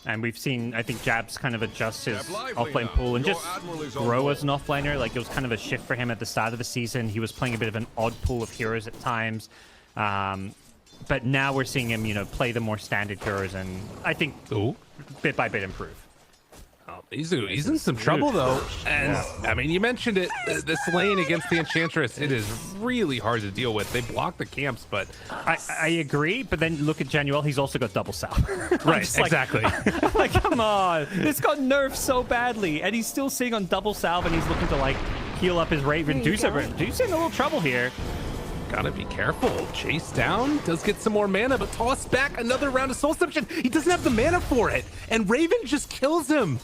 And we've seen, I think, Jabs kind of adjust his offlane pool and just grow as an offlaner. Like, it was kind of a shift for him at the start of the season. He was playing a bit of an odd pool of heroes at times. But now we're seeing him, you know, play the more standard heroes and I think bit by bit improve. He's in some trouble though, and I mean, you mentioned it. This lane against the Enchantress, it is really hard to deal with. They block the camps, but I agree. But then look at Januel; he's also got double sal. Right, exactly. Like, come on, this got nerfed so badly, and he's still sitting on double salve, and he's looking to like heal up his Raven. Deuce in a little trouble here. Gotta be careful. Chase down, does get some more mana, but toss back another round of Soul Submission. He doesn't have the mana for it, and Raven just kills him.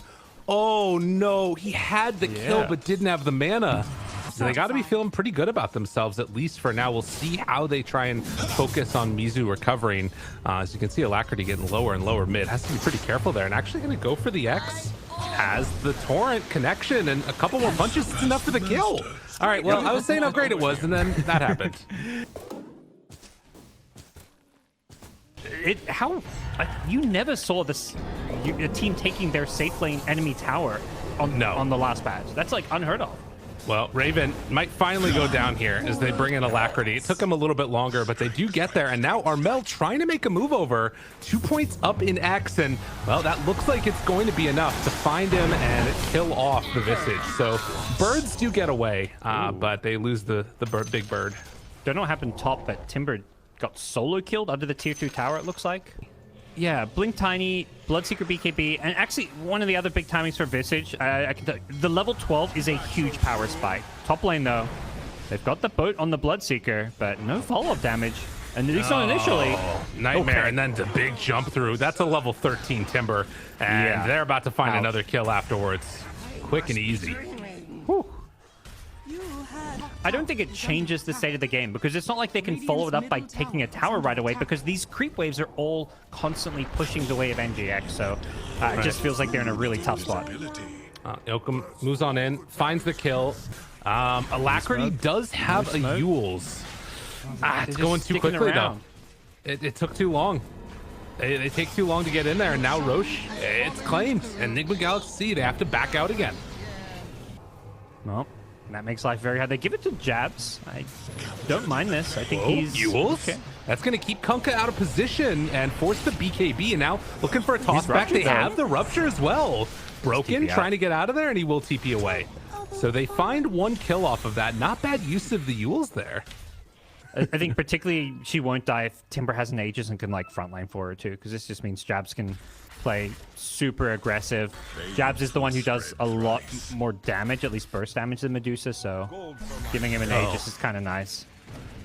Oh no, he had the kill but didn't have the mana. So they got to be feeling pretty good about themselves, at least for now. We'll see how they try and focus on Mizu recovering. As you can see, Alacrity getting lower and lower mid. Has to be pretty careful there, and actually going to go for the X. Has the Torrent connection, and a couple more punches is enough for the kill. All right, well, I was saying how great it was, and then that happened. You never saw this a team taking their safe lane enemy tower on the last patch. That's like unheard of. Well, Raven might finally go down here as they bring in Alacrity. It took them a little bit longer, but they do get there. And now Armel trying to make a move over. 2 points up in X, and well, that looks like it's going to be enough to find him and kill off the Visage. So birds do get away, but they lose the big bird. Don't know what happened top, but Timber got solo killed under the tier 2 tower, it looks like. Yeah, Blink Tiny, Bloodseeker BKB, and actually one of the other big timings for Visage, I can tell you, the level 12 is a huge power spike. Top lane though, they've got the boat on the Bloodseeker, but no follow-up damage. And at least not initially. Nightmare, and then the big jump through. That's a level 13 Timber, and they're about to find another kill afterwards. Quick and easy. Whew. I don't think it changes the state of the game because it's not like they can follow it up by taking a tower right away because these creep waves are all constantly pushing the way of NGX. So it just feels like they're in a really tough spot. Ilkum moves on in, finds the kill. Alacrity does have a Yules. It's going too quickly though. It took too long. They take too long to get in there, and now Roche, it's claimed. And NIGMA Galaxy, they have to back out again. Well, that makes life very hard. They give it to Jabs. I don't mind this. I think he's... Yules? Okay. That's going to keep Kunkka out of position and force the BKB. And now looking for a toss back. They have the Rupture as well. Broken, trying to get out of there, and he will TP away. So they find one kill off of that. Not bad use of the Yules there. I think particularly she won't die if Timber has an Aegis and can like frontline for her too, because this just means Jabs can play super aggressive. Jabs is the one who does a lot more damage, at least burst damage than Medusa, so giving him an Aegis is kind of nice.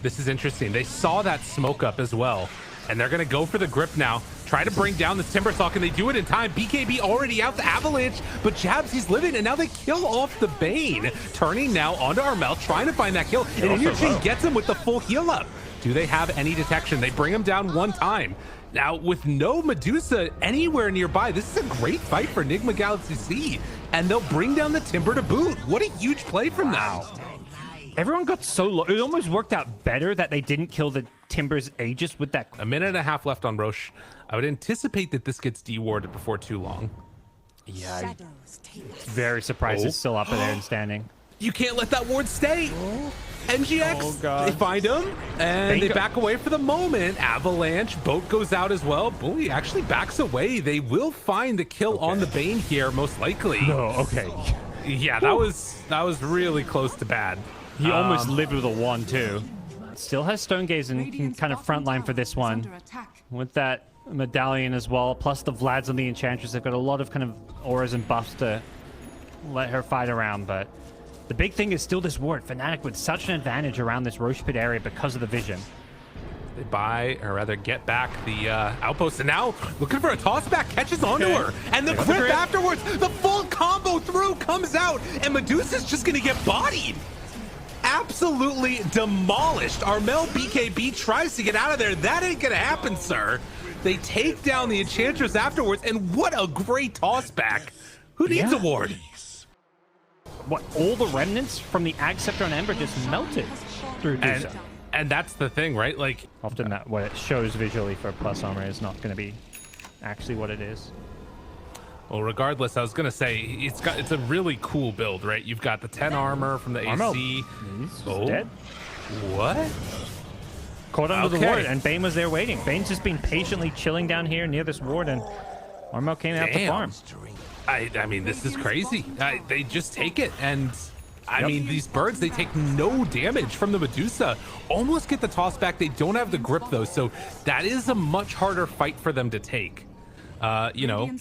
This is interesting. They saw that smoke up as well, and they're going to go for the grip now. Try to bring down the Timbersaw, and they do it in time. BKB already out the Avalanche, but Jabs, he's living, and now they kill off the Bane. Turning now onto Armel, trying to find that kill, and Inyujin gets him with the full heal up. Do they have any detection? They bring him down one time. Now, with no Medusa anywhere nearby, this is a great fight for NIGMA Galaxy C, and they'll bring down the Timber to boot. What a huge play from them. Everyone got so low. It almost worked out better that they didn't kill the Timber's Aegis with that. A minute and a half left on Roche. I would anticipate that this gets dewarded before too long. Yeah, I'm very surprised it's still up there and standing. You can't let that ward stay. NGX, they find him, and they back away for the moment. Avalanche, boat goes out as well. Bully actually backs away. They will find the kill on the Bane here, most likely. No, okay. Yeah, that was really close to bad. He almost lived with a 1-2. Still has Stone Gaze and can kind of frontline for this one. With that medallion as well, plus the Vlads on the Enchantress. They've got a lot of kind of auras and buffs to let her fight around, but the big thing is still this ward. FNATIC with such an advantage around this Roche Pit area because of the vision. They buy, or rather get back the outpost, and now looking for a toss back, catches onto her, and the grip afterwards, the full combo through comes out, and Medusa's just gonna get bodied. Absolutely demolished. Armel BKB tries to get out of there. That ain't gonna happen, sir. They take down the Enchantress afterwards, and what a great toss back. Who needs a ward? What, all the remnants from the Ag Scepter and Ember just melted through Dusa. And that's the thing, right? Like, often that what it shows visually for plus armor is not going to be actually what it is. Well, regardless, I was gonna say it's a really cool build, right? You've got the 10 armor from the AC. He's Oh, dead. what? Caught under the Okay. ward, and Bane was there waiting. Bane's just been patiently chilling down here near this ward, and Armel came out to farm. I mean, this is crazy. They just take it, and I mean, these birds, they take no damage from the Medusa. Almost get the toss back. They don't have the grip, though, so that is a much harder fight for them to take. You know,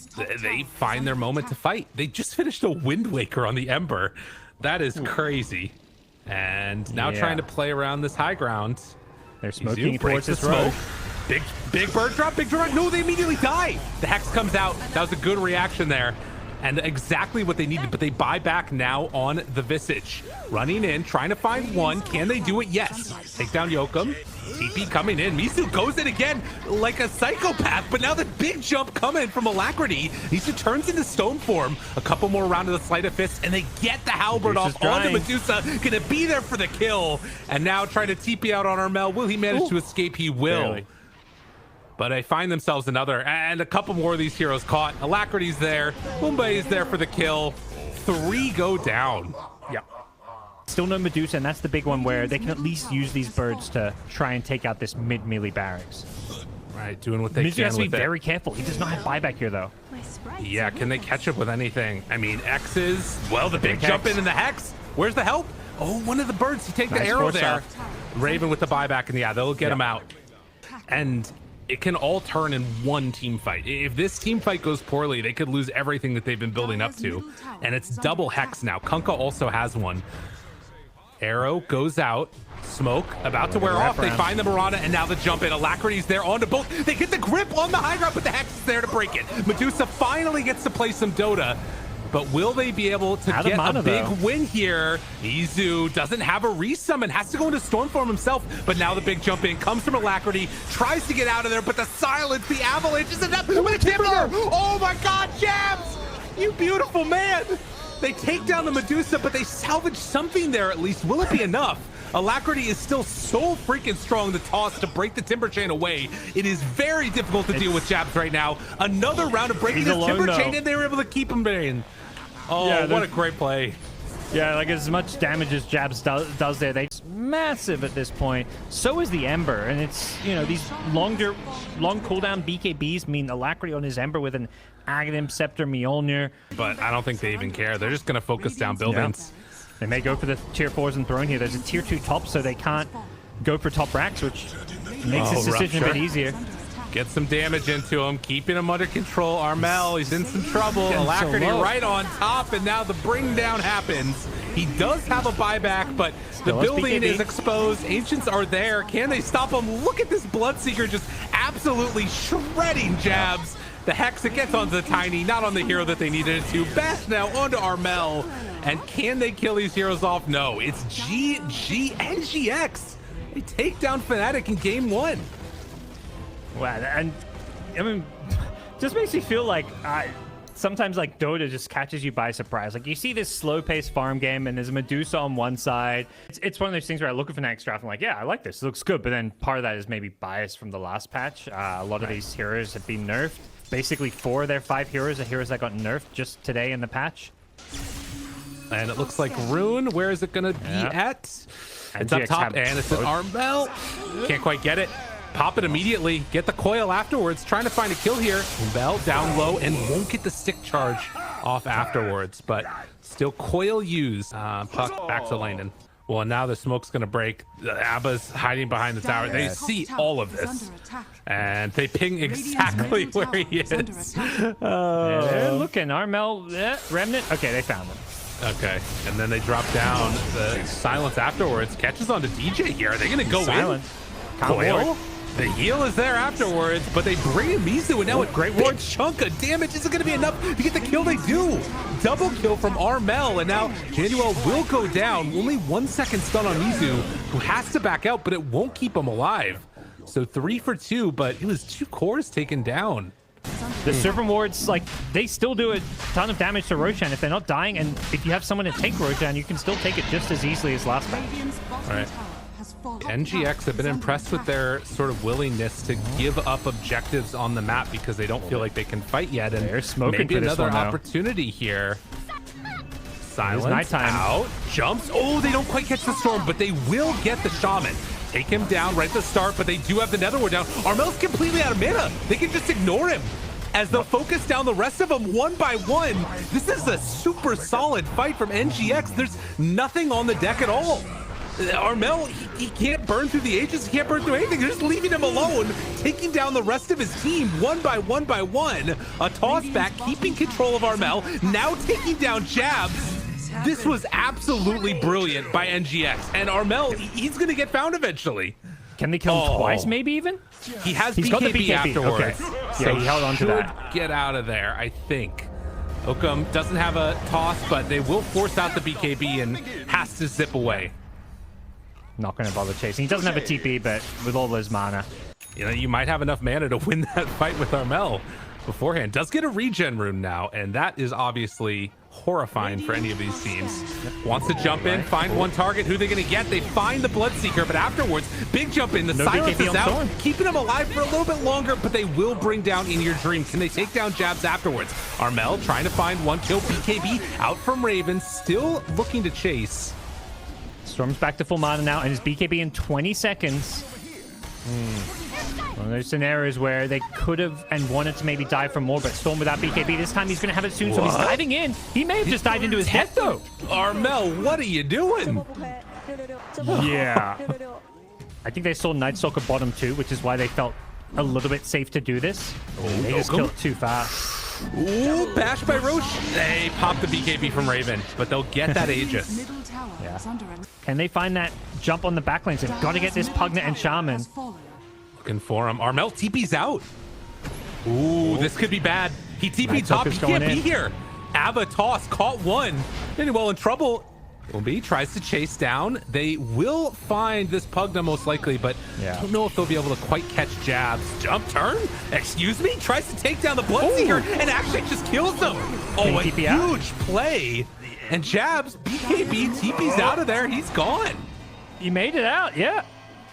they find their moment to fight. They just finished a Wind Waker on the Ember. That is crazy. And now trying to play around this high ground. They're smoking Breaks towards the this smoke. road. Big bird drop, big drop. No, they immediately die. The Hex comes out. That was a good reaction there. And exactly what they needed, but they buy back now on the Visage. Running in, trying to find one. Can they do it? Yes. Take down Yoakum. TP coming in. Mizu goes in again like a psychopath, but now the big jump coming from Alacrity. Mizu turns into stone form. A couple more round of the Sleight of Fist, and they get the halberd off onto Medusa. Gonna be there for the kill. And now trying to TP out on Armel. Will he manage to escape? He will. Barely. But they find themselves another, and a couple more of these heroes caught. Alacrity's there. Mumbai is there for the kill. 3 go down. Yeah. Still no Medusa, and that's the big one where they can at least use these birds to try and take out this mid-melee barracks. Right, doing what they Mizu can has to be with it. very careful. He does not have buyback here, though. Yeah, can they catch up with anything? I mean, X's, well, the big Big jump Hex. in the Hex. Where's the help? Oh, one of the birds to take the Nice arrow force there. off. Raven with the buyback, and yeah, they'll get him out. And it can all turn in one team fight. If this team fight goes poorly, they could lose everything that they've been building up to. And it's double Hex now. Kunkka also has one. Arrow goes out. Smoke about to wear off. They find the Mirana, and now the jump in. Alacrity's there onto both. They get the grip on the high ground, but the Hex is there to break it. Medusa finally gets to play some Dota. But will they be able to get a big win here? Mizu doesn't have a resummon, has to go into Stormform himself, but now the big jump in comes from Alacrity, tries to get out of there, but the silence, the avalanche is enough with a Timber! Oh my god, Jabs! You beautiful man! They take down the Medusa, but they salvage something there at least. Will it be enough? Alacrity is still so freaking strong, the toss to break the Timber Chain away. It is very difficult to deal with Jabs right now. Another round of breaking this Timber Chain, and they were able to keep him in. Oh, yeah, what a great play. Yeah, like as much damage as Jabs does there, they're massive at this point. So is the Ember, and it's, you know, these long cooldown BKBs mean Alacrity on his Ember with an Aghanim, Scepter, Mjolnir. But I don't think they even care. They're just going to focus down buildings. Yeah. They may go for the tier 4s and throne here. There's a tier 2 top, so they can't go for top racks, which makes this decision a bit easier. Get some damage into him, keeping him under control. Armel, he's in some trouble. Alacrity right on top, and now the bring down happens. He does have a buyback, but the building is exposed. Ancients are there. Can they stop him? Look at this Bloodseeker just absolutely shredding Jabs. The Hex, it gets onto the Tiny, not on the hero that they needed it to. Bash now onto Armel. And can they kill these heroes off? No, it's NGX. They take down FNATIC in game 1. Wow, and I mean, just makes me feel like sometimes like Dota just catches you by surprise. Like you see this slow-paced farm game, and there's a Medusa on one side. It's one of those things where I look at FNATIC's draft and I'm like, yeah, I like this. It looks good. But then part of that is maybe bias from the last patch. A lot of these heroes have been nerfed. Basically, 4 of their 5 heroes are heroes that got nerfed just today in the patch. And it looks like Rune. Where is it going to be at? It's up top, and it's an Armel. Can't quite get it. Pop it immediately. Get the coil afterwards. Trying to find a kill here. Bell down low and won't get the stick charge off afterwards, but still coil used. Puck back to Landon. Well, and now the smoke's going to break. Abba's hiding behind the tower. They see all of this, and they ping exactly where he is. They're looking. Armel, Remnant. Okay, they found him. Okay, and then they drop down. The silence afterwards catches on to DJ here. Are they going to go in? Coil? The heal is there afterwards, but they bring in Mizu, and now a great big chunk of damage. Is it going to be enough to get the kill? They do. Double kill from Armel, and now Januel will go down. Only 1 second stun on Mizu, who has to back out, but it won't keep him alive. So 3 for 2, but it was 2 cores taken down. The Serpent Wards, like, they still do a ton of damage to Roshan if they're not dying, and if you have someone to take Roshan, you can still take it just as easily as last match. All right. NGX have been impressed with their sort of willingness to give up objectives on the map because they don't feel like they can fight yet. And they're smoking maybe for this another one, though. opportunity here. Silence nighttime. out, jumps. Oh, they don't quite catch the storm, but they will get the shaman. Take him down right at the start, but they do have the netherward down. Armel's completely out of mana. They can just ignore him as they'll focus down the rest of them one by one. This is a super solid fight from NGX. There's nothing on the deck at all. Armel, he can't burn through the ages. He can't burn through anything. They're just leaving him alone, taking down the rest of his team one by one by one. A toss back, keeping control of Armel, now taking down Jabs. This was absolutely brilliant by NGX. And Armel, he's going to get found eventually. Can they kill him twice, maybe even? He has He's BKB, got the BKB afterwards. Okay. So Yeah, he held on to that. Get out of there, I think. Oakham doesn't have a toss, but they will force out the BKB and has to zip away. Not going to bother chasing. He doesn't have a TP, but with all his mana. You know, you might have enough mana to win that fight with Armel beforehand. Does get a regen rune now, and that is obviously horrifying for any of these teams. Wants to jump in, find one target. Who are they going to get? They find the Bloodseeker, but afterwards, big jump in. The silence is out, keeping him alive for a little bit longer, but they will bring down In Your Dream. Can they take down Jabs afterwards? Armel trying to find one kill. BKB out from Raven, still looking to chase. Storm's back to full mana now, and his BKB in 20 seconds. Well, there's scenarios where they could have and wanted to maybe dive for more, but Storm without BKB this time, he's going to have it soon, so he's diving in. He may have just dived into his death, though. Armel, what are you doing? Yeah. I think they saw Night Stalker bottom too, which is why they felt a little bit safe to do this. They just killed too fast. Ooh, bashed by Roche. They popped the BKB from Raven, but they'll get that Aegis. Yeah. Can they find that jump on the back lanes? They've got to get this Pugnet and Shaman. Looking for him. Armel TP's out. Ooh, this could be bad. He TP'd top. He can't be here. Abba toss, caught one. Pretty well in trouble. Wumbi tries to chase down. They will find this Pugna most likely, but I don't know if they'll be able to quite catch Jabs. Jump turn? Excuse me? Tries to take down the Bloodseeker and actually just kills them. Oh, a huge play. And Jabs, BKB, TP's out of there. He's gone. He made it out, yeah.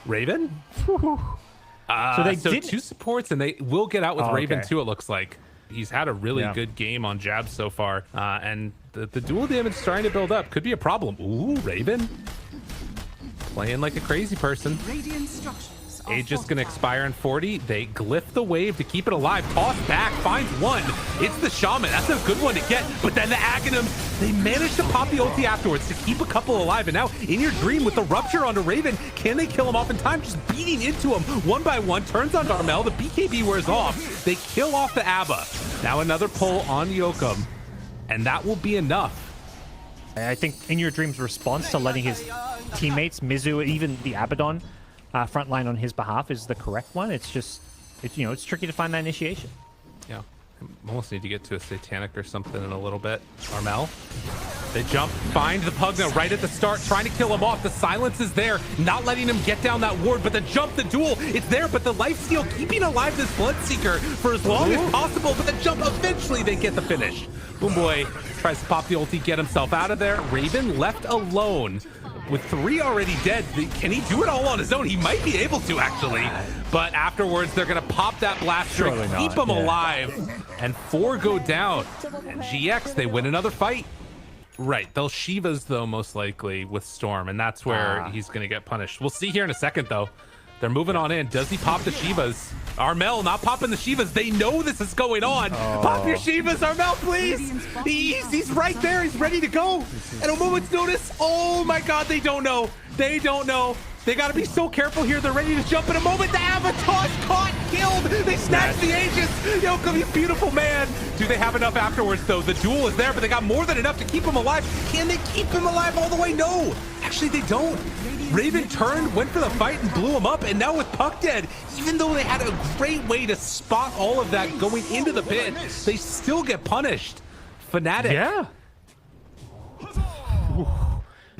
Raven? So they did two supports, and they will get out with Raven too, it looks like. He's had a really good game on Jabs so far, and the dual damage starting to build up. Could be a problem. Ooh, Raven playing like a crazy person. Aegis gonna expire in 40. They glyph the wave to keep it alive. Toss back, finds one. It's the Shaman. That's a good one to get. But then the Aghanim, they managed to pop the ulti afterwards to keep a couple alive. And now In Your Dream with the rupture onto Raven. Can they kill him off in time? Just beating into him one by one. Turns on Armel. The BKB wears off. They kill off the Abba. Now another pull on Yoakum. And that will be enough. I think In Your Dream's response to letting his teammates, Mizu, even the Abaddon, frontline on his behalf is the correct one. It's just, it's tricky to find that initiation. Yeah, almost need to get to a Satanic or something in a little bit. Armel, they jump, find the Pugna right at the start, trying to kill him off. The silence is there, not letting him get down that ward, but the jump, the duel, it's there, but the lifesteal keeping alive this Bloodseeker for as long as possible, but the jump, eventually they get the finish. Boomboy tries to pop the ulti, get himself out of there. Raven left alone. With 3 already dead, can he do it all on his own? He might be able to, actually. But afterwards, they're going to pop that blast trick, keep him alive, and 4 go down. And GX, they win another fight. Right, they'll Shivas, though, most likely, with Storm, and that's where he's going to get punished. We'll see here in a second, though. They're moving on in. Does he pop the Shivas? Armel not popping the Shivas. They know this is going on. Pop your Shivas, Armel, please. He's right there. He's ready to go. At a moment's notice. Oh my God, they don't know. They don't know. They got to be so careful here. They're ready to jump in a moment. The Avatar's caught, killed. They snatched the Aegis. Yoakum, you beautiful man. Do they have enough afterwards, though? The duel is there, but they got more than enough to keep him alive. Can they keep him alive all the way? No. Actually, they don't. Raven turned, went for the fight, and blew him up. And now with Puck dead, even though they had a great way to spot all of that going into the pit, they still get punished. FNATIC. Yeah.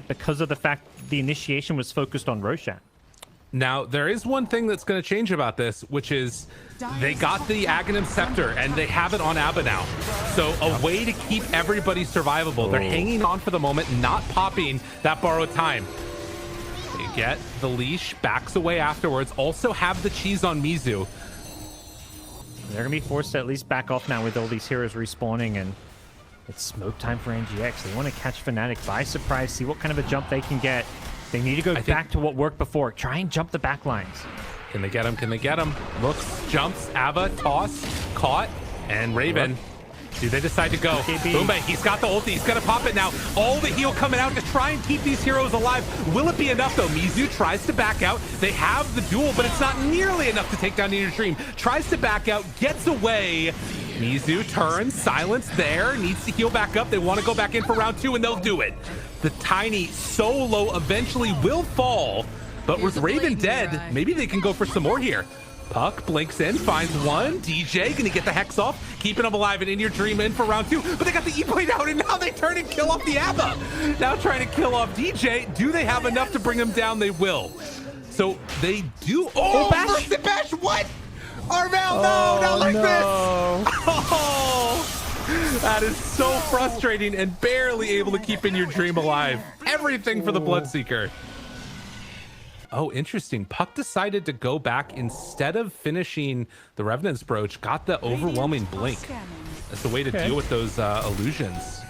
Because of the fact the initiation was focused on Roshan. Now, there is one thing that's going to change about this, which is they got the Aghanim Scepter, and they have it on Abba now. So a way to keep everybody survivable. They're hanging on for the moment, not popping that borrowed time. They get the leash, backs away afterwards. Also have the cheese on Mizu. They're going to be forced to at least back off now with all these heroes respawning, and it's smoke time for NGX. They want to catch FNATIC by surprise, see what kind of a jump they can get. They need to go back to what worked before. Try and jump the back lines. Can they get him? Can they get him? Looks, jumps, Ava, toss, caught, and Raven. Do they decide to go? Boomba, he's got the ulti. He's going to pop it now. All the heal coming out to try and keep these heroes alive. Will it be enough, though? Mizu tries to back out. They have the duel, but it's not nearly enough to take down Near Dream. Tries to back out, gets away. Mizu turns, silence there, needs to heal back up. They want to go back in for round 2, and they'll do it. The Tiny solo eventually will fall, but with Raven dead, maybe they can go for some more here. Puck blinks in, finds one. DJ gonna get the Hex off, keeping him alive and In Your Dream in for round 2. But they got the E-Blade out, and now they turn and kill off the Abba. Now trying to kill off DJ. Do they have enough to bring him down? They will. So they do. Oh, Bash! Bash, what? Armel, no, not like this. Oh, that is so frustrating and barely able to keep In Your Dream alive. Everything for the Bloodseeker. Oh, interesting. Puck decided to go back instead of finishing the Revenant's Brooch, got the overwhelming blink. That's the way to deal with those illusions.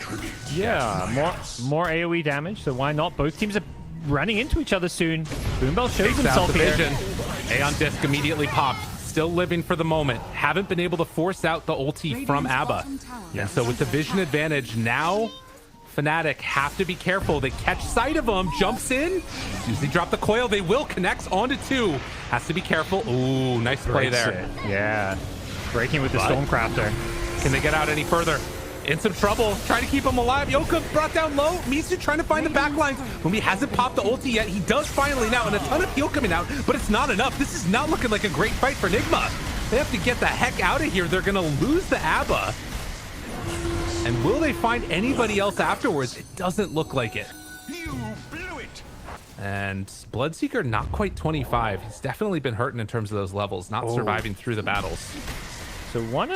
Yeah, more AoE damage, so why not? Both teams are running into each other soon. Boombell shows himself here. Aeon Disc immediately popped. Still living for the moment. Haven't been able to force out the ulti from Abba. And so with the vision advantage, now FNATIC have to be careful. They catch sight of him, jumps in. Usually drop the coil. They will, connects onto 2. Has to be careful. Ooh, nice play there. Yeah. Breaking with the Stormcrafter. Can they get out any further? In some trouble, trying to keep him alive. Yoka brought down low. Mizu trying to find the backlines. When he hasn't popped the ulti yet, he does finally now, and a ton of heal coming out, but it's not enough. This is not looking like a great fight for NIGMA. They have to get the heck out of here. They're gonna lose the Abba. And will they find anybody else afterwards? It doesn't look like it. You blew it. And Bloodseeker not quite 25. He's definitely been hurting in terms of those levels, not surviving through the battles. So one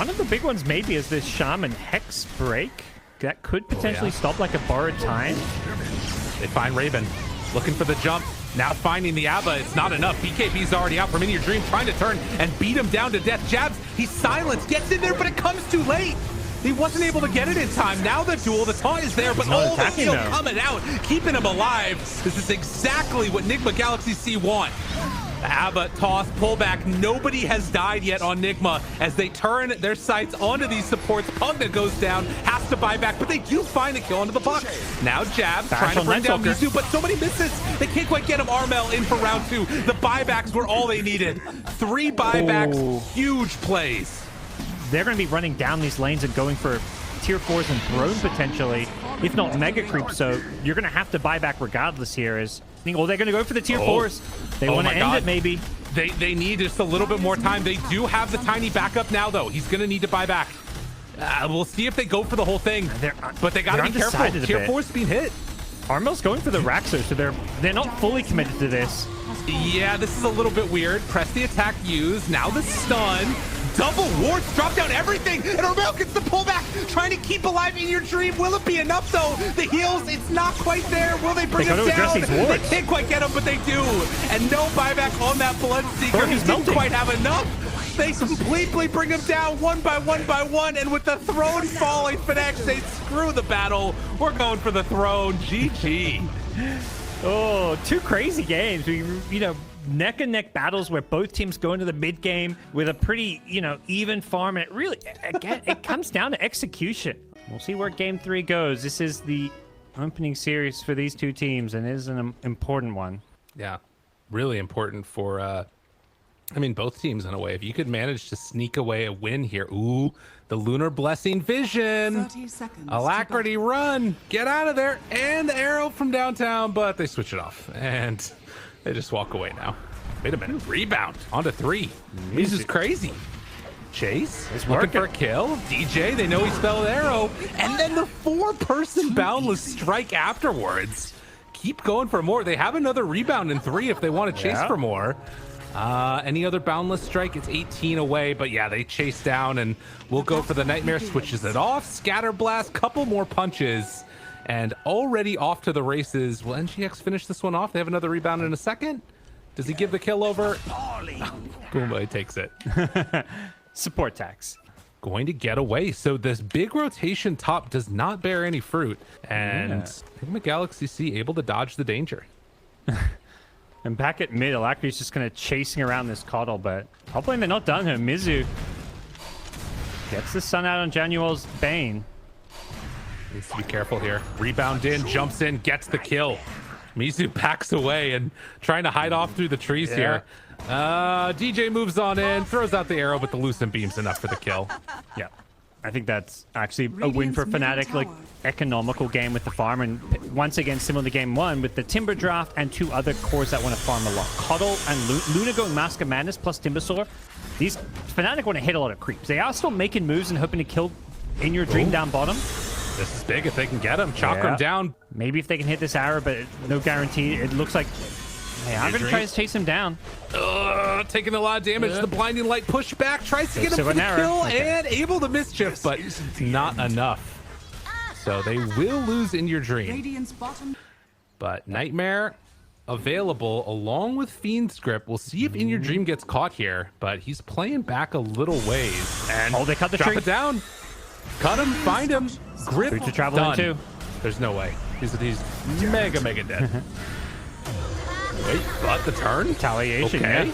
of the big ones maybe is this Shaman Hex break. That could potentially stop like a borrowed time. They find Raven, looking for the jump. Now finding the Abba, it's not enough. BKB's already out from In Your Dream, trying to turn and beat him down to death. Jabs, he's silenced, gets in there, but it comes too late. He wasn't able to get it in time. Now the duel, the taunt is there, but all the heal coming out, keeping him alive. This is exactly what NIGMA Galaxy C want. Abba, toss, pullback. Nobody has died yet on NIGMA as they turn their sights onto these supports. Pugna goes down, has to buy back, but they do find the kill onto the Buck. Now Jab trying to bring down Mizu, but so many misses. They can't quite get him. Armel in for round 2. The buybacks were all they needed. 3 buybacks, huge plays. They're going to be running down these lanes and going for tier 4s and throne potentially, if not mega creep. So you're going to have to buy back regardless here. Or they're going to go for the tier 4s. They want to end it maybe. They need just a little bit more time. They do have the Tiny backup now, though. He's going to need to buy back. We'll see if they go for the whole thing. But they got to be careful. Tier 4's being hit. Armel's going for the Raxo, so they're not fully committed to this. Yeah, this is a little bit weird. Press the attack, use. Now the stun. Double wards, drop down everything, and Armel gets the pullback, trying to keep alive In Your Dream. Will it be enough, though? The heals, it's not quite there. Will they bring him down? They can't quite get him, but they do. And no buyback on that Bloodseeker. He didn't quite have enough. They completely bring him down one by one, and with the throne falling, FNATIC say, screw the battle. We're going for the throne. GG. Oh, 2 crazy games. Neck and neck battles where both teams go into the mid game with a pretty, even farm. And it really, again, it comes down to execution. We'll see where game 3 goes. This is the opening series for these 2 teams, and it is an important one. Yeah, really important for, both teams in a way. If you could manage to sneak away a win here. Ooh, the Lunar Blessing Vision. 30 seconds. Alacrity run. Get out of there. And the arrow from downtown, but they switch it off. And they just walk away now. Wait a minute. Rebound onto 3. This is crazy. Chase is looking for a kill. DJ, they know he spelled arrow. And then the 4-person boundless strike afterwards. Keep going for more. They have another rebound in 3 if they want to chase for more. Any other boundless strike? It's 18 away, but yeah, they chase down and we'll go for the Nightmare. Switches it off. Scatter blast. Couple more punches. and already off to the races. Will NGX finish this one off? They have another rebound in a second. Does he give the kill over? Goomba takes it. Support tax. Going to get away. So this big rotation top does not bear any fruit. And NIGMA Galaxy C able to dodge the danger. And back at mid, Alacrity's just kind of chasing around this Coddle, but hopefully they're not done here. Mizu gets the sun out on Januel's Bane. Needs to be careful here. Rebound in, jumps in, gets the kill. Mizu backs away and trying to hide off through the trees here. DJ moves on in, throws out the arrow, but the loosened beam's enough for the kill. Yeah. I think that's actually a win for FNATIC, like economical game with the farm, and once again similar to game one with the Timber draft and two other cores that want to farm a lot. Coddle and Luna going Mask of Madness plus Timbersaw. These FNATIC want to hit a lot of creeps. They are still making moves and hoping to kill In Your Dream down bottom. This is big if they can get him. Chakram down. Maybe if they can hit this arrow, but no guarantee. It looks like I'm going to try to chase him down. Taking a lot of damage. The blinding light push back. Tries to get him for the kill and able to mischief, but not enough. So they will lose In Your Dream. But Nightmare available along with Fiend's Grip. We'll see if In Your Dream gets caught here, but he's playing back a little ways. And they cut the drop tree. It down. Cut him, find him. Grip to travel done. into. There's no way. He's mega dead. Wait, but the turn? Retaliation, okay.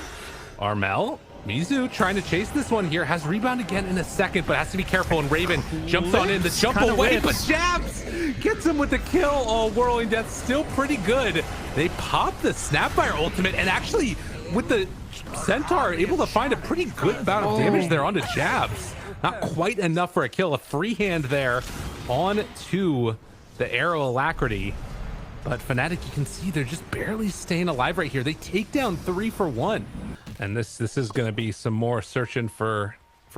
Armel, Mizu trying to chase this one here. Has rebound again in a second, but has to be careful. And Raven jumps on in. The jump away, but jabs! Gets him with the kill. Oh, Whirling Death still pretty good. They pop the Snapfire ultimate, and actually, with the Centaur, able to find a pretty good amount of damage there onto jabs. Not quite enough for a kill. A free hand there on to the arrow Alacrity. But FNATIC, you can see they're just barely staying alive right here. They take down 3 for 1. And this is going to be some more searching for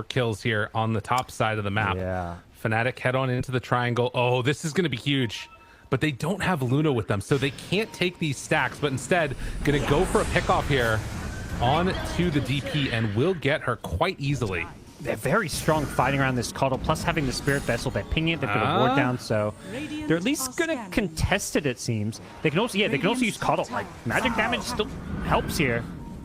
kills here on the top side of the map. Yeah. FNATIC head on into the triangle. Oh, this is going to be huge. But they don't have Luna with them, so they can't take these stacks, but instead going to go for a pickoff here on to the DP and will get her quite easily. They're very strong fighting around this Coddle, plus having the Spirit Vessel. They're pinging it, they've got a ward down, so they're at least going to contest it, it seems. They can also, they can also use Coddle. Like, magic damage still helps here.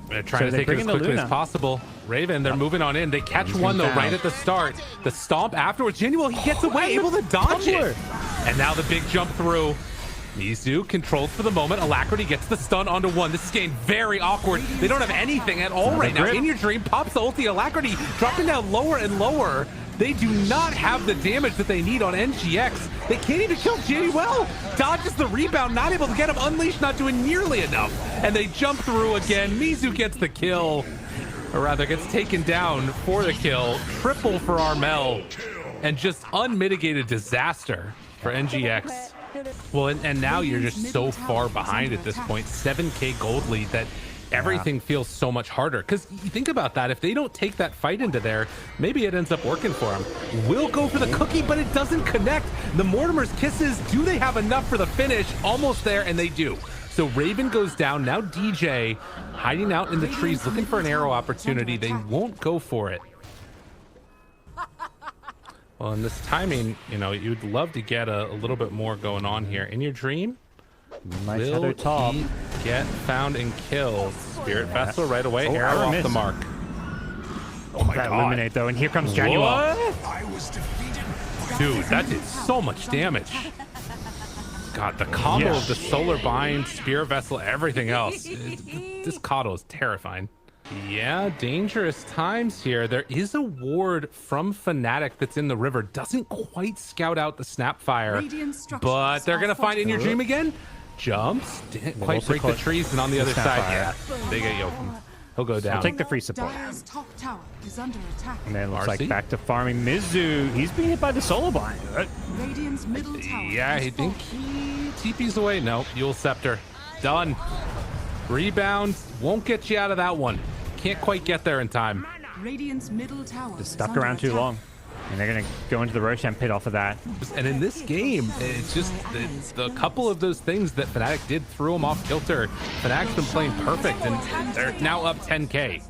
They're trying to take it as quickly as possible. Raven, they're moving on in. They catch one, though, right at the start. The stomp afterwards. Genuel, he gets away, able to dodge it. And now the big jump through. Mizu controlled for the moment. Alacrity gets the stun onto one. This is getting very awkward. They don't have anything at all right now. In Your Dream pops the ulti. Alacrity dropping down lower and lower. They do not have the damage that they need on NGX. They can't even kill Januel. Dodges the rebound, not able to get him. Unleashed not doing nearly enough. And they jump through again. Mizu gets the kill. Or rather, gets taken down for the kill. Triple for Armel. And just unmitigated disaster for NGX. Well, and now you're just so far behind at this point. 7K gold lead that everything feels so much harder. Because you think about that, if they don't take that fight into there, maybe it ends up working for them. Will go for the cookie, but it doesn't connect. The Mortimer's Kisses, do they have enough for the finish? Almost there, and they do. So Raven goes down. Now DJ hiding out in the trees, looking for an arrow opportunity. They won't go for it. Well, in this timing, you know, you'd love to get a little bit more going on here. In Your Dream, will he get found and killed? Spirit Vessel right away. Arrow off the mark. Oh my god. Eliminate, though, and here comes Januel. Dude, that did so much damage. God, the combo of the Solar Bind, Spirit Vessel, everything else. This Coddle is terrifying. Yeah, dangerous times here. There is a ward from FNATIC that's in the river. Doesn't quite scout out the Snapfire, but they're going to find In Your Dream again. Jumps. Didn't quite break the trees, and on the other side, yeah, they get Yoken. He'll go down. I'll take the free support. Top tower is under attack. And then it looks like back to farming Mizu. He's being hit by the Solar Bind. Radiant's middle tower. Yeah, I think he TP's away. No, Yule Scepter. Done. Rebound. Won't get you out of that one. Can't quite get there in time. Radiant's middle tower just stuck around too long. And they're going to go into the Roshan pit off of that. And in this game, it's just the couple of those things that FNATIC did threw them off kilter. FNATIC's been playing perfect, and they're now up 10K.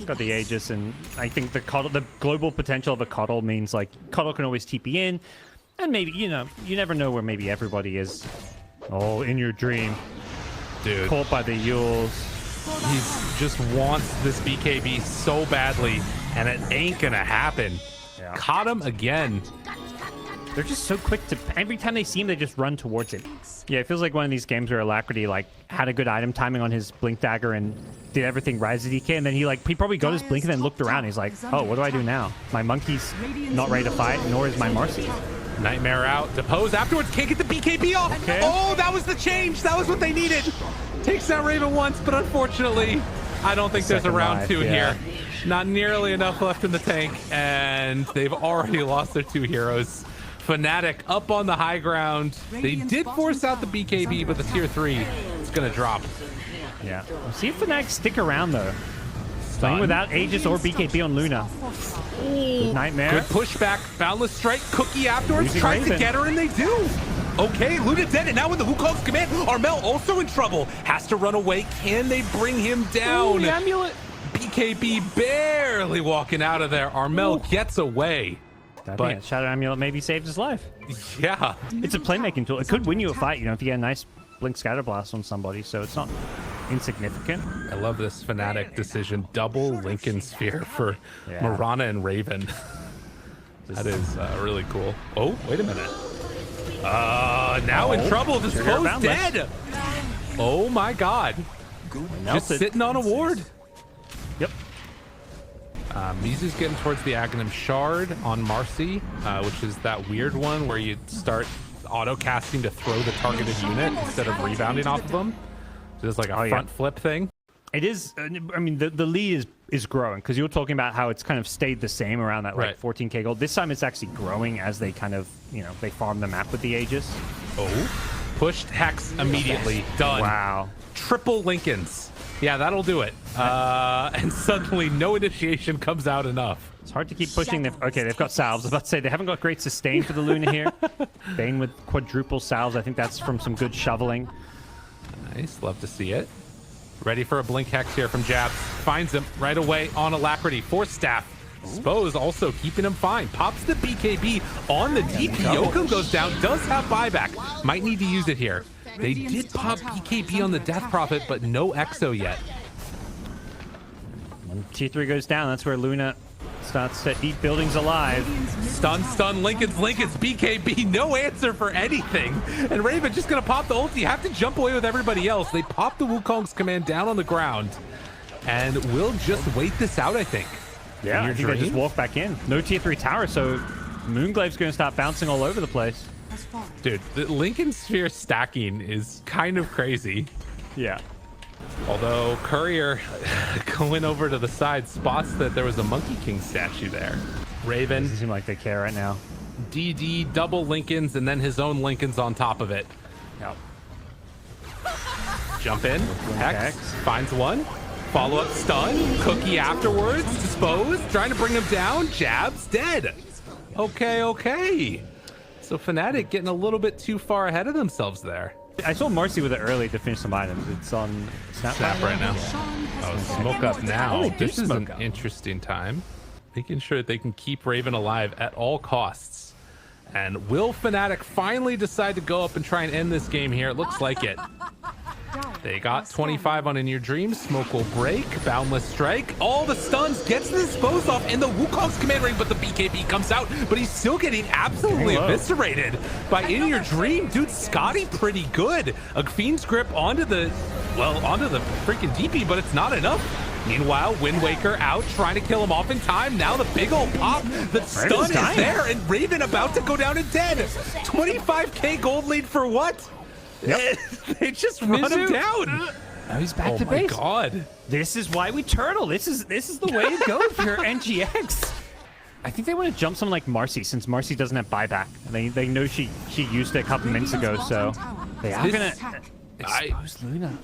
Got the Aegis, and I think the global potential of a Coddle means, like, Coddle can always TP in. And maybe, you know, you never know where maybe everybody is. Oh, in your dream. Dude. Caught by the Yules. He just wants this BKB so badly, and it ain't gonna happen. Yeah. Caught him again. They're just so quick to... Every time they see him, they just run towards it. Yeah, it feels like one of these games where Alacrity, like, had a good item timing on his Blink Dagger and did everything Rise of DK, and then he probably got his Blink and then looked around. He's like, oh, what do I do now? My Monkey's not ready to fight, nor is my Marcy. Nightmare out. Depose afterwards. Can't get the BKB off. Okay. Oh, that was the change. That was what they needed. Takes down Raven once, but unfortunately, I don't think there's a Second round life, 2 yeah. here. Not nearly enough left in the tank, and they've already lost their 2 heroes. FNATIC up on the high ground. They did force out the BKB, but the tier 3 is going to drop. Yeah. We'll see if FNATIC stick around, though. Playing Stun. without Aegis or BKB on Luna. Good Nightmare. Good pushback. Boundless Strike. Cookie afterwards. Losing Tries to Raven. get her, and they do. Okay, Luna dead, and now with the Wukong's command, Armel also in trouble. Has to run away. Can they bring him down? Ooh, the amulet. BKB barely walking out of there. Armel gets away. But Shadow Amulet maybe saved his life. Yeah. It's a playmaking tool. It could win you a fight, you know, if you get a nice Blink Scatter Blast on somebody, so it's not insignificant. I love this FNATIC decision. Double Lincoln Sphere for Yeah. Mirana and Raven. That is really cool. Oh, wait a minute. Now in trouble. This Trigger foe's boundless. dead. Oh my god. Just Melted. sitting on a ward. Yep. Mizu's getting towards the Aghanim Shard on Marcy, which is that weird one where you start auto-casting to throw the targeted unit instead of rebounding off of them. So it's like a front flip thing. It is, I mean, the lead is growing, because you were talking about how it's kind of stayed the same around that, like, Right. 14k gold. This time it's actually growing as they kind of, you know, they farm the map with the Aegis. Oh. Pushed Hex immediately. Done. Wow. Triple Lincolns. Yeah, that'll do it. And suddenly no initiation comes out enough. It's hard to keep pushing them. Okay, they've got salves. I was about to say, they haven't got great sustain for the Luna here. Bane with quadruple salves. I think that's from some good shoveling. Nice. Love to see it. Ready for a Blink Hex here from Jabs. Finds him right away on Alacrity. Force Staff. Spose also keeping him fine. Pops the BKB on the DP. Yokum goes down. Does have buyback. Might need to use it here. They did pop BKB on the Death Prophet, but no Exo yet. When Tier 3 goes down, that's where Luna starts to eat buildings alive. Stun, Lincoln's, BKB, no answer for anything. And Raven just gonna pop the ult. You have to jump away with everybody else. They pop the Wukong's command down on the ground. And we'll just wait this out, I think. Yeah, I think they just walk back in. No Tier 3 tower, so Moonglave's going to start bouncing all over the place. Dude, the Lincoln Sphere stacking is kind of crazy. Yeah. Although Courier going over to the side spots that there was a Monkey King statue there. Raven. Doesn't seem like they care right now. DD, double Lincolns, and then his own Lincolns on top of it. Yep. Jump in. Hex. Hex. Finds one. Follow-up stun. Cookie afterwards. Dispose. Trying to bring him down. Jabs. Dead. Okay. So FNATIC getting a little bit too far ahead of themselves there. I saw Marcy with it early to finish some items. It's on Snap right now. Oh, smoke up now. Oh, they do This is an smoke up. interesting time. Making sure that they can keep Raven alive at all costs. And will FNATIC finally decide to go up and try and end this game here? It looks like it. They got 25 on In Your Dreams. Smoke will break. Boundless Strike. All the stuns. Gets the dispose off in the Wukong's command ring, but the BKB comes out. But he's still getting absolutely eviscerated by In Your Dream. Dude, Scotty pretty good. A Fiend's Grip onto the freaking DP, but it's not enough. Meanwhile, Wind Waker out, trying to kill him off in time. Now the big old pop. The stun is there, and Raven about to go down and dead. 25k gold lead for what? Yep. They just run him down. Now he's back to Oh my base. god. This is why we turtle. This is the way to go for NGX. I think they want to jump someone like Marcy, since Marcy doesn't have buyback. They know she used it a couple minutes ago, so they are gonna expose Luna.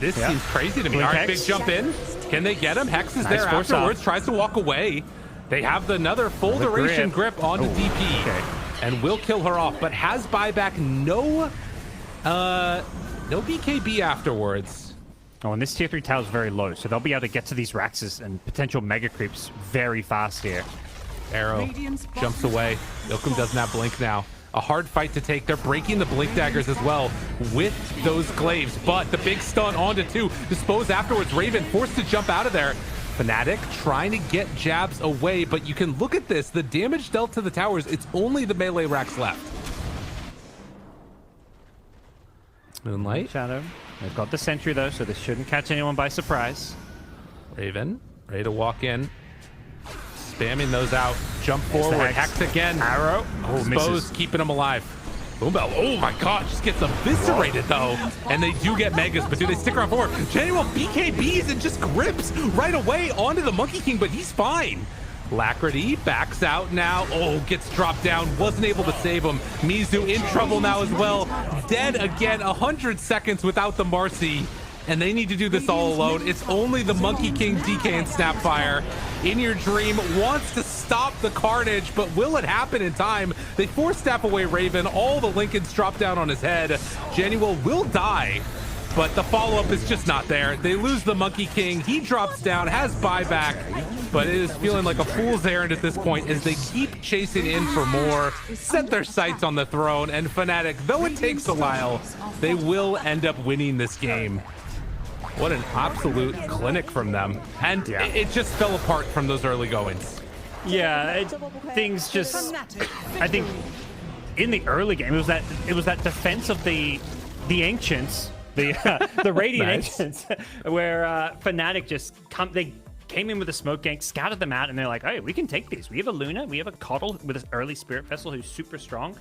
This seems crazy to me. Blink All right, Hex. big jump in. Can they get him? Hex is Nice there force afterwards. off. Tries to walk away. They have another full The duration grip onto Oh, DP, okay. and will kill her off. But has buyback. No BKB afterwards. Oh, and this tier 3 tower is very low, so they'll be able to get to these Raxes and potential mega creeps very fast here. Arrow jumps away. Yokum doesn't have blink now. A hard fight to take. They're breaking the blink daggers as well with those glaives, but the big stun onto 2. Dispose afterwards. Raven forced to jump out of there. FNATIC trying to get jabs away, but you can look at this. The damage dealt to the towers, it's only the melee racks left. Moonlight. Shadow. They've got the sentry though, so this shouldn't catch anyone by surprise. Raven ready to walk in. Spamming those out. Jump forward. Hex again. Arrow. Oh, Exposed, misses. keeping them alive. Boombell. Oh my god, just gets eviscerated though. And they do get megas, but do they stick around forward? Januel BKBs and just grips right away onto the Monkey King, but he's fine. Lacrity backs out now. Oh, gets dropped down. Wasn't able to save him. Mizu in trouble now as well. Dead again. 100 seconds without the Marcy. And they need to do this all alone. It's only the Monkey King, DK, and Snapfire. In Your Dream wants to stop the carnage, but will it happen in time? They force staff away Raven. All the Lincolns drop down on his head. Januel will die, but the follow-up is just not there. They lose the Monkey King. He drops down, has buyback, but it is feeling like a fool's errand at this point as they keep chasing in for more, set their sights on the throne, and FNATIC, though it takes a while, they will end up winning this game. What an absolute clinic from them. And it just fell apart from those early goings. Yeah, things just... I think in the early game, it was that defense of the Ancients, the Radiant Ancients, where FNATIC just they came in with a smoke gank, scouted them out, and they're like, hey, we can take these. We have a Luna, we have a Coddle with an early Spirit Vessel who's super strong.